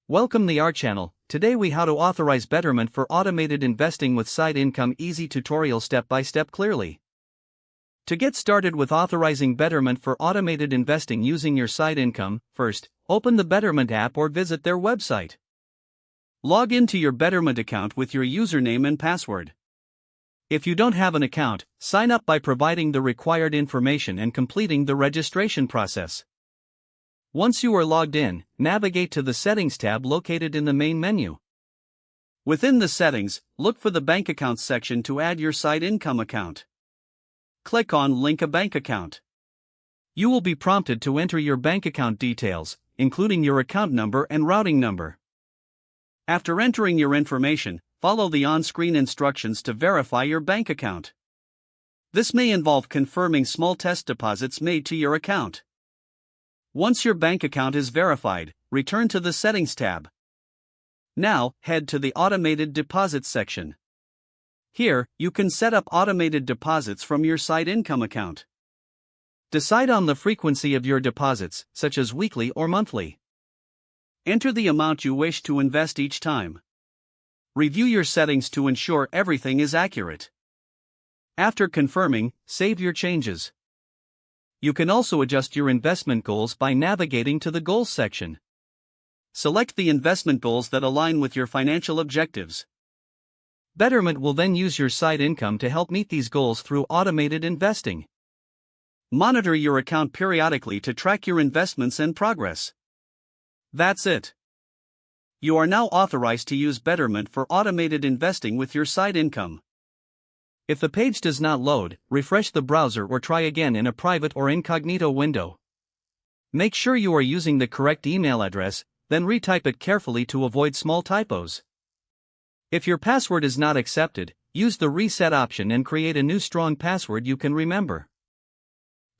Welcome to our channel. Today we how to authorize Betterment for automated investing with side income. Easy tutorial step by step clearly. To get started with authorizing Betterment for automated investing using your side income, first, open the Betterment app or visit their website. Log into your Betterment account with your username and password. If you don't have an account, sign up by providing the required information and completing the registration process. Once you are logged in, navigate to the Settings tab located in the main menu. Within the settings, look for the Bank Accounts section to add your side income account. Click on Link a Bank Account. You will be prompted to enter your bank account details, including your account number and routing number. After entering your information, follow the on-screen instructions to verify your bank account. This may involve confirming small test deposits made to your account. Once your bank account is verified, return to the Settings tab. Now, head to the Automated Deposits section. Here, you can set up automated deposits from your side income account. Decide on the frequency of your deposits, such as weekly or monthly. Enter the amount you wish to invest each time. Review your settings to ensure everything is accurate. After confirming, save your changes. You can also adjust your investment goals by navigating to the Goals section. Select the investment goals that align with your financial objectives. Betterment will then use your side income to help meet these goals through automated investing. Monitor your account periodically to track your investments and progress. That's it. You are now authorized to use Betterment for automated investing with your side income. If the page does not load, refresh the browser or try again in a private or incognito window. Make sure you are using the correct email address, then retype it carefully to avoid small typos. If your password is not accepted, use the reset option and create a new strong password you can remember.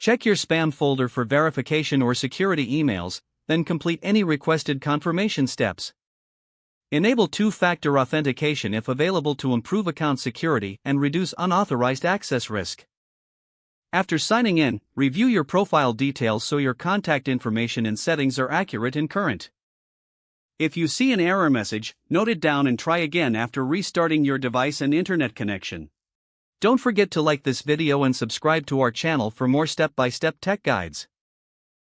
Check your spam folder for verification or security emails, then complete any requested confirmation steps. Enable two-factor authentication if available to improve account security and reduce unauthorized access risk. After signing in, review your profile details so your contact information and settings are accurate and current. If you see an error message, note it down and try again after restarting your device and internet connection. Don't forget to like this video and subscribe to our channel for more step-by-step tech guides.